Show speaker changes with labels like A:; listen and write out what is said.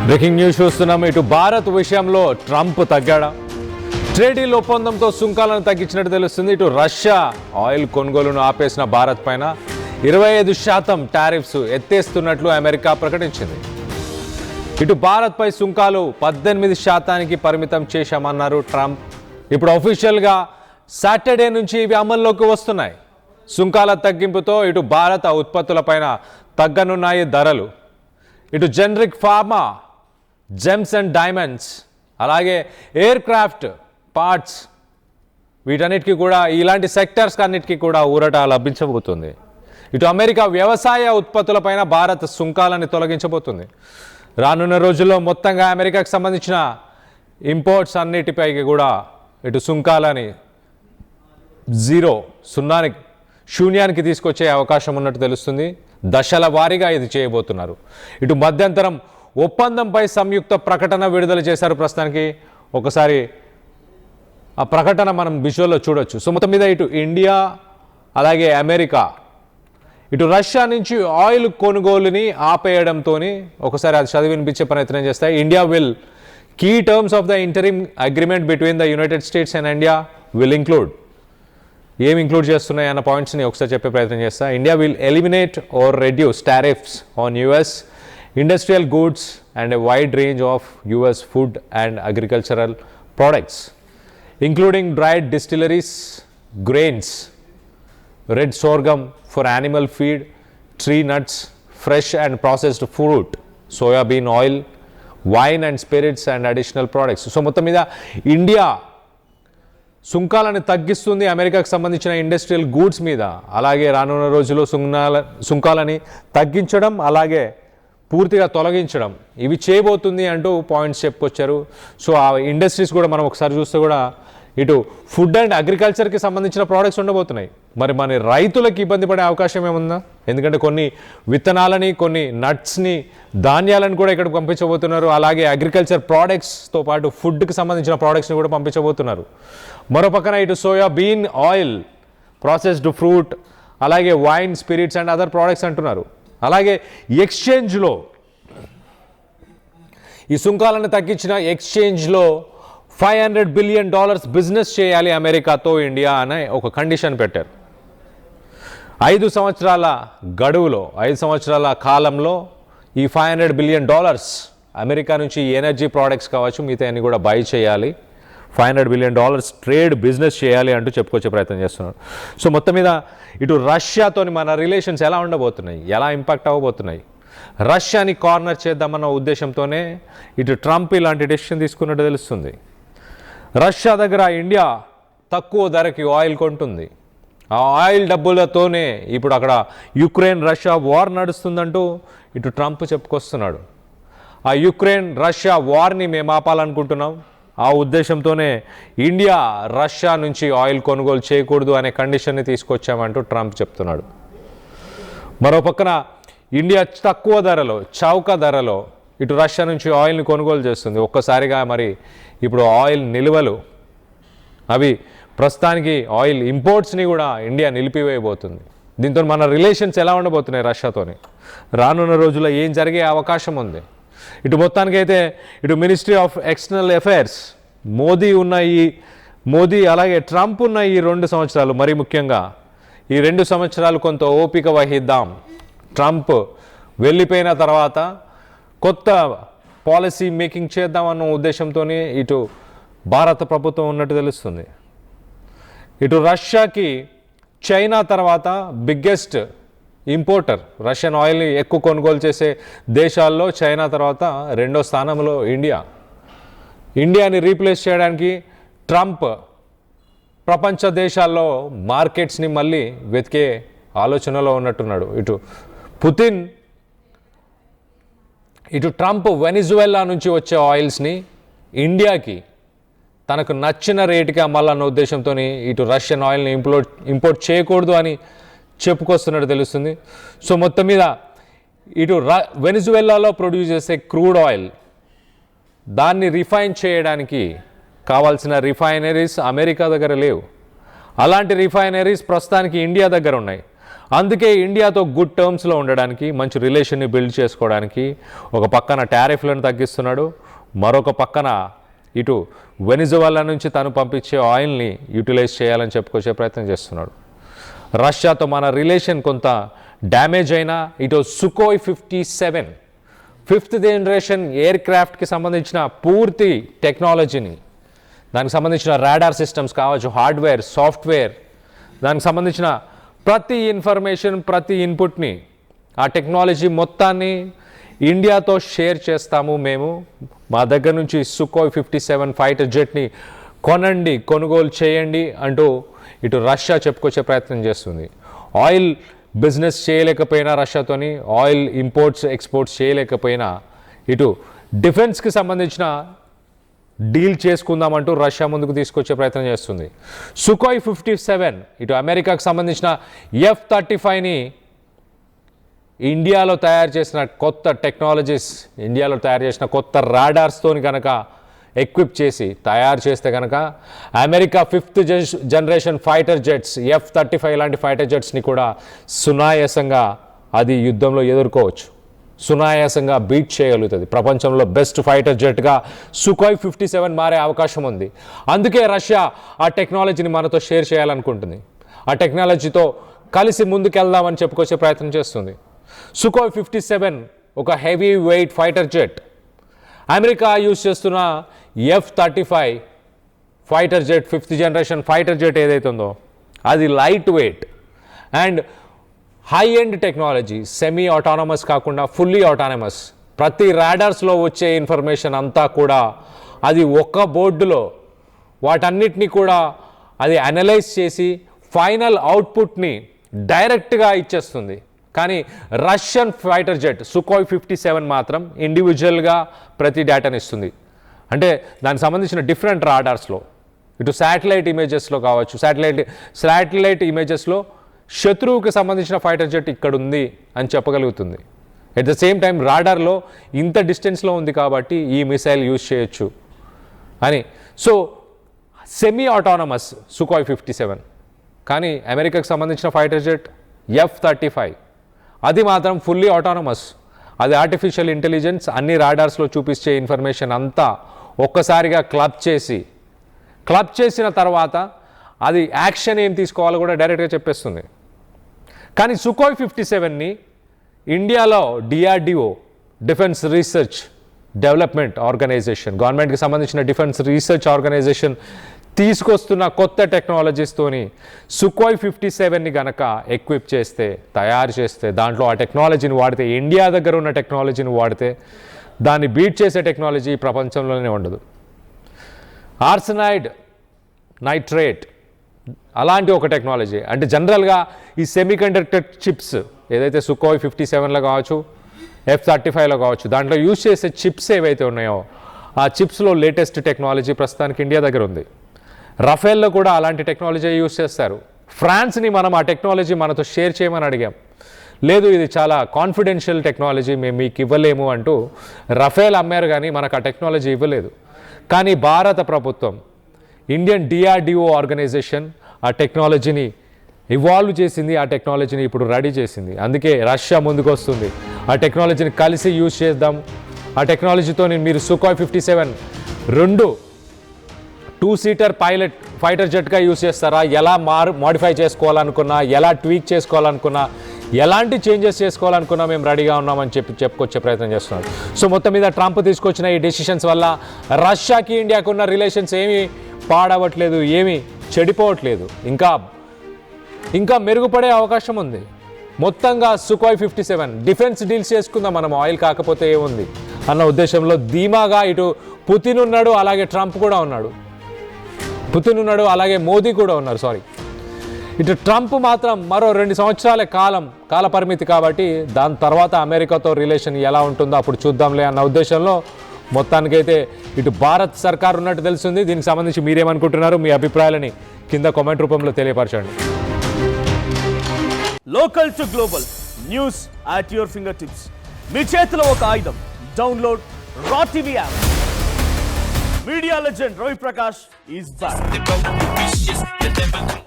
A: Breaking news చూస్తున్నాం. ఇటు భారత్ విషయంలో ట్రంప్ తగ్గాడా? ట్రేడ్ డీల్ ఒప్పందంతో సుంకాలను తగ్గించినట్టు తెలుస్తుంది. ఇటు రష్యా ఆయిల్ కొనుగోలును ఆపేసిన భారత్ పైన 25% టారిఫ్స్ ఎత్తేస్తున్నట్లు అమెరికా ప్రకటించింది. ఇటు భారత్పై సుంకాలు 18% పరిమితం చేశామన్నారు ట్రంప్. ఇప్పుడు అఫీషియల్గా సాటర్డే నుంచి ఇవి అమల్లోకి వస్తున్నాయి. సుంకాల తగ్గింపుతో ఇటు భారత ఉత్పత్తులపైన తగ్గనున్నాయి ధరలు. ఇటు generic pharma, gems and diamonds, అలాగే ఎయిర్ క్రాఫ్ట్ పార్ట్స్, వీటన్నిటికీ కూడా ఇలాంటి సెక్టర్స్ అన్నిటికీ కూడా ఊరట లభించబోతుంది. ఇటు అమెరికా వ్యవసాయ ఉత్పత్తులపైన భారత్ సుంకాలని తొలగించబోతుంది. రానున్న రోజుల్లో మొత్తంగా అమెరికాకు సంబంధించిన ఇంపోర్ట్స్ అన్నిటిపైకి కూడా ఇటు సుంకాలని శూన్యానికి తీసుకొచ్చే అవకాశం ఉన్నట్టు తెలుస్తుంది. దశల వారీగా ఇది చేయబోతున్నారు. ఇటు మధ్యంతరం ఒప్పందంపై సంయుక్త ప్రకటన విడుదల చేశారు. ప్రస్తుతానికి ఒకసారి ఆ ప్రకటన మనం విజువల్లో చూడొచ్చు. సో మొత్తం మీద ఇటు ఇండియా అలాగే అమెరికా ఇటు రష్యా నుంచి ఆయిల్ కొనుగోలుని ఆపేయడంతో ఒకసారి అది చదివి వినిపించే ప్రయత్నం చేస్తాయి. India will key terms of the interim agreement between the United States and India will include, ఏమి ఇంక్లూడ్ చేస్తున్నాయి అన్న పాయింట్స్ని ఒకసారి చెప్పే ప్రయత్నం చేస్తా. India will eliminate or reduce tariffs on US industrial goods and a wide range of US food and agricultural products including dried distilleries, grains, red sorghum for animal feed, tree nuts, fresh and processed fruit, soybean oil, wine and spirits and additional products. So మొత్తం మీద India సుంకాలను తగ్గిస్తుంది అమెరికాకు సంబంధించిన industrial goods మీద. అలాగే రానున్న రోజుల్లో సుంకాలని తగ్గించడం అలాగే పూర్తిగా తొలగించడం ఇవి చేయబోతుంది అంటూ పాయింట్స్ చెప్పుకొచ్చారు. సో ఆ ఇండస్ట్రీస్ కూడా మనం ఒకసారి చూస్తే కూడా ఇటు ఫుడ్ అండ్ అగ్రికల్చర్కి సంబంధించిన ప్రోడక్ట్స్ ఉండబోతున్నాయి. మరి మన రైతులకు ఇబ్బంది పడే అవకాశం ఏముందా? ఎందుకంటే కొన్ని విత్తనాలని, కొన్ని నట్స్ని, ధాన్యాలను కూడా ఇక్కడికి పంపించబోతున్నారు. అలాగే అగ్రికల్చర్ ప్రోడక్ట్స్తో పాటు ఫుడ్కి సంబంధించిన ప్రోడక్ట్స్ని కూడా పంపించబోతున్నారు. మరో పక్కన ఇటు soya bean oil, processed fruit, అలాగే wine, spirits and other products అంటున్నారు. అలాగే ఎక్స్చేంజ్లో ఈ సుంకాలను తగ్గించిన ఎక్స్చేంజ్లో $500 బిలియన్ బిజినెస్ చేయాలి అమెరికాతో ఇండియా అనే ఒక కండిషన్ పెట్టారు. 5 సంవత్సరాల గడువులో, 5 సంవత్సరాల కాలంలో ఈ $500 బిలియన్ అమెరికా నుంచి ఎనర్జీ ప్రోడక్ట్స్ కావచ్చు మిగతా అన్ని కూడా బై చేయాలి. $500 బిలియన్ ట్రేడ్ బిజినెస్ చేయాలి అంటూ చెప్పుకొచ్చే ప్రయత్నం చేస్తున్నారు. సో మొత్తం మీద ఇటు రష్యాతోని మన రిలేషన్స్ ఎలా ఉండబోతున్నాయి, ఎలా ఇంపాక్ట్ అవ్వబోతున్నాయి, రష్యాని కార్నర్ చేద్దామన్న ఉద్దేశంతోనే ఇటు ట్రంప్ ఇలాంటి డెసిషన్ తీసుకున్నట్టు తెలుస్తుంది. రష్యా దగ్గర ఇండియా తక్కువ ధరకి ఆయిల్ కొంటుంది. ఆ ఆయిల్ డబ్బులతోనే ఇప్పుడు అక్కడ యుక్రెయిన్ రష్యా వార్ నడుస్తుందంటూ ఇటు ట్రంప్ చెప్పుకొస్తున్నాడు. ఆ యుక్రెయిన్ రష్యా వార్ని మేము ఆపాలనుకుంటున్నాం, ఆ ఉద్దేశంతోనే ఇండియా రష్యా నుంచి ఆయిల్ కొనుగోలు చేయకూడదు అనే కండిషన్ని తీసుకొచ్చామంటూ ట్రంప్ చెప్తున్నాడు. మరో పక్కన ఇండియా తక్కువ ధరలో, చౌక ధరలో ఇటు రష్యా నుంచి ఆయిల్ని కొనుగోలు చేస్తుంది. ఒక్కసారిగా మరి ఇప్పుడు ఆయిల్ నిల్వలు అవి ప్రస్తుతానికి ఆయిల్ ఇంపోర్ట్స్ని కూడా ఇండియా నిలిపివేయబోతుంది. దీంతో మన రిలేషన్స్ ఎలా ఉండబోతున్నాయి రష్యాతోని, రానున్న రోజుల్లో ఏం జరిగే అవకాశం ఉంది? ఇటు మొత్తానికైతే ఇటు ministry of external affairs Modi అలాగే ట్రంప్ ఉన్న ఈ 2 సంవత్సరాలు, మరి ముఖ్యంగా ఈ 2 సంవత్సరాలు కొంత ఓపిక వహిద్దాం. ట్రంప్ వెళ్ళిపోయిన తర్వాత కొత్త పాలసీ మేకింగ్ చేద్దామన్న ఉద్దేశంతోనే ఇటు భారత ప్రభుత్వం ఉన్నట్టు తెలుస్తుంది. ఇటు రష్యాకి చైనా తర్వాత బిగ్గెస్ట్ ఇంపోర్టర్, రష్యన్ ఆయిల్ని ఎక్కువ కొనుగోలు చేసే దేశాల్లో చైనా తర్వాత 2వ స్థానంలో ఇండియాని రీప్లేస్ చేయడానికి ట్రంప్ ప్రపంచ దేశాల్లో మార్కెట్స్ని మళ్ళీ వెతికే ఆలోచనలో ఉన్నట్టున్నాడు. ఇటు ట్రంప్ వెనిజువెలా నుంచి వచ్చే ఆయిల్స్ని ఇండియాకి తనకు నచ్చిన రేటుకి అమ్మాలన్న ఉద్దేశంతో ఇటు రష్యన్ ఆయిల్ని ఇంపోర్ట్ చేయకూడదు అని చెప్పుకొస్తున్నట్టు తెలుస్తుంది. సో మొత్తం మీద ఇటు వెనిజువెలాలో ప్రొడ్యూస్ చేసే క్రూడ్ ఆయిల్ దాన్ని రిఫైన్ చేయడానికి కావాల్సిన రిఫైనరీస్ అమెరికా దగ్గర లేవు. అలాంటి రిఫైనరీస్ ప్రస్తుతానికి ఇండియా దగ్గర ఉన్నాయి. అందుకే ఇండియాతో గుడ్ టర్మ్స్లో ఉండడానికి, మంచి రిలేషన్ని బిల్డ్ చేసుకోవడానికి ఒక పక్కన టారిఫ్లను తగ్గిస్తున్నాడు, మరొక పక్కన ఇటు వెనిజువెలా నుంచి తను పంపించే ఆయిల్ని యూటిలైజ్ చేయాలని చెప్పుకొచ్చే ప్రయత్నం చేస్తున్నాడు. రష్యాతో మన రిలేషన్ కొంత డ్యామేజ్ అయినా ఇటు సుకోయ్ 57 5th జనరేషన్ ఎయిర్ క్రాఫ్ట్కి సంబంధించిన పూర్తి టెక్నాలజీని, దానికి సంబంధించిన రాడార్ సిస్టమ్స్ కావచ్చు, హార్డ్వేర్, సాఫ్ట్వేర్, దానికి సంబంధించిన ప్రతి ఇన్ఫర్మేషన్, ప్రతి ఇన్పుట్ని, ఆ టెక్నాలజీ మొత్తాన్ని ఇండియాతో షేర్ చేస్తాము మేము. మా దగ్గర నుంచి సుకోయ్ 57 ఫైటర్ జెట్ని కొనండి, కొనుగోలు చేయండి అంటూ ఇటు రష్యా చెప్పుకొచ్చే ప్రయత్నం చేస్తుంది. ఆయిల్ బిజినెస్ చేయలేకపోయినా, రష్యాతోని ఆయిల్ ఇంపోర్ట్స్ ఎక్స్పోర్ట్స్ చేయలేకపోయినా ఇటు డిఫెన్స్కి సంబంధించిన డీల్ చేసుకుందామంటూ రష్యా ముందుకు తీసుకొచ్చే ప్రయత్నం చేస్తుంది. సుకోయ్ 57 ఇటు అమెరికాకు సంబంధించిన F-35ని ఇండియాలో తయారు చేసిన కొత్త టెక్నాలజీస్, ఇండియాలో తయారు చేసిన కొత్త రాడార్స్తోని కనుక ఎక్విప్ చేసి తయారు చేస్తే కనుక America 5th generation fighter jets F-35 లాంటి ఫైటర్ జెట్స్ని కూడా సునాయాసంగా అది యుద్ధంలో ఎదుర్కోవచ్చు, సునాయాసంగా బీట్ చేయగలుగుతుంది. ప్రపంచంలో బెస్ట్ ఫైటర్ జెట్గా సుకోయ్ 57 మారే అవకాశం ఉంది. అందుకే రష్యా ఆ టెక్నాలజీని మనతో షేర్ చేయాలనుకుంటుంది, ఆ టెక్నాలజీతో కలిసి ముందుకెళ్దామని చెప్పుకొచ్చే ప్రయత్నం చేస్తుంది. సుకోయ్ 57 ఒక heavy weight fighter jet. America use చేస్తున్న F-35 fighter jet, 5th generation fighter jet ఏదైతే ఉందో అది light weight and high end technology, semi autonomous కాకుండా ఫుల్లీ ఆటానమస్. ప్రతి రాడార్స్లో వచ్చే ఇన్ఫర్మేషన్ అంతా కూడా అది ఒక్క బోర్డులో వాటన్నిటినీ కూడా అది అనలైజ్ చేసి ఫైనల్ అవుట్పుట్ని డైరెక్ట్గా ఇచ్చేస్తుంది. కానీ రష్యన్ ఫైటర్ జెట్ సుకోయ్ 57 మాత్రం ఇండివిజువల్గా ప్రతి డేటాని ఇస్తుంది. అంటే దానికి సంబంధించిన డిఫరెంట్ రాడార్స్లో, ఇటు శాటిలైట్ ఇమేజెస్లో కావచ్చు, శాటిలైట్ ఇమేజెస్లో శత్రువుకి సంబంధించిన ఫైటర్ జెట్ ఇక్కడ ఉంది అని చెప్పగలుగుతుంది. ఎట్ ద సేమ్ టైం రాడార్లో ఇంత డిస్టెన్స్లో ఉంది కాబట్టి ఈ మిసైల్ యూజ్ చేయొచ్చు అని. So semi autonomous సుకోయ్ 57. కానీ అమెరికాకు సంబంధించిన ఫైటర్ జెట్ F-35 అది మాత్రం ఫుల్లీ ఆటానమస్. అది ఆర్టిఫిషియల్ ఇంటెలిజెన్స్ అన్ని రాడార్స్లో చూపించే ఇన్ఫర్మేషన్ అంతా ఒక్కసారిగా క్లబ్ చేసిన తర్వాత అది యాక్షన్ ఏం తీసుకోవాలో కూడా డైరెక్ట్గా చెప్పేస్తుంది. కానీ సుకోయ్ 57ని ఇండియాలో DRDO, defence research development organisation, గవర్నమెంట్కి సంబంధించిన డిఫెన్స్ రీసెర్చ్ ఆర్గనైజేషన్ తీసుకొస్తున్న కొత్త టెక్నాలజీస్తోని సుకోయ్ 57ని కనుక ఎక్విప్ చేస్తే, తయారు చేస్తే, దాంట్లో ఆ టెక్నాలజీని వాడితే, ఇండియా దగ్గర ఉన్న టెక్నాలజీని వాడితే దాన్ని బీట్ చేసే టెక్నాలజీ ప్రపంచంలోనే ఉండదు. ఆర్సెనైడ్ నైట్రేట్ అలాంటి ఒక టెక్నాలజీ, అంటే జనరల్గా ఈ సెమీకండక్టర్ చిప్స్ ఏదైతే సుకోయ్ 57లో కావచ్చు, F-35లో కావచ్చు, దాంట్లో యూజ్ చేసే చిప్స్ ఏవైతే ఉన్నాయో ఆ చిప్స్లో లేటెస్ట్ టెక్నాలజీ ప్రస్తుతానికి ఇండియా దగ్గర ఉంది. రఫేల్లో కూడా అలాంటి టెక్నాలజీ యూజ్ చేస్తారు. ఫ్రాన్స్ని మనం ఆ టెక్నాలజీ మనతో షేర్ చేయమని అడిగాం. లేదు, ఇది చాలా కాన్ఫిడెన్షియల్ టెక్నాలజీ, మేము మీకు ఇవ్వలేము అంటూ రఫేల్ అమ్మారు, కానీ మనకు ఆ టెక్నాలజీ ఇవ్వలేదు. కానీ భారత ప్రభుత్వం, ఇండియన్ DRDO ఆర్గనైజేషన్ ఆ టెక్నాలజీని ఇవాల్వ్ చేసింది, ఆ టెక్నాలజీని ఇప్పుడు రెడీ చేసింది. అందుకే రష్యా ముందుకు వస్తుంది, ఆ టెక్నాలజీని కలిసి యూజ్ చేద్దాం, ఆ టెక్నాలజీతో మీరు సుకోయ్ 57 2-సీటర్ పైలట్ ఫైటర్ జెట్గా యూజ్ చేస్తారా, ఎలా మాడిఫై చేసుకోవాలనుకున్నా, ఎలా ట్వీక్ చేసుకోవాలనుకున్నా, ఎలాంటి చేంజెస్ చేసుకోవాలనుకున్నా మేము రెడీగా ఉన్నామని చెప్పుకొచ్చే ప్రయత్నం చేస్తున్నారు. సో మొత్తం మీద ట్రంప్ తీసుకొచ్చిన ఈ డెసిషన్స్ వల్ల రష్యాకి ఇండియాకు ఉన్న రిలేషన్స్ ఏమీ పాడవట్లేదు, ఏమీ చెడిపోవట్లేదు, ఇంకా మెరుగుపడే అవకాశం ఉంది. మొత్తంగా సుకోయ్ 57 డిఫెన్స్ డీల్స్ చేసుకుందాం మనం, ఆయిల్ కాకపోతే ఏముంది అన్న ఉద్దేశంలో ధీమాగా ఇటు పుతిన్ ఉన్నాడు, అలాగే ట్రంప్ కూడా ఉన్నాడు, పుతిన్ ఉన్నాడు, అలాగే మోదీ కూడా ఉన్నారు. ఇటు ట్రంప్ మాత్రం మరో 2 సంవత్సరాల కాల పరిమితి కాబట్టి దాని తర్వాత అమెరికాతో రిలేషన్ ఎలా ఉంటుందో అప్పుడు చూద్దాంలే అన్న ఉద్దేశంలో మొత్తానికైతే ఇటు భారత్ సర్కార్ ఉన్నట్టు తెలుస్తుంది. దీనికి సంబంధించి మీరేమనుకుంటున్నారు, మీ అభిప్రాయాలని కింద కామెంట్ రూపంలో తెలియపరచండి.
B: Local to global news at your finger tips. మీ చేతిలో ఒక ఆయుధం. Download Raw TV app. Media legend Ravi Prakash is back.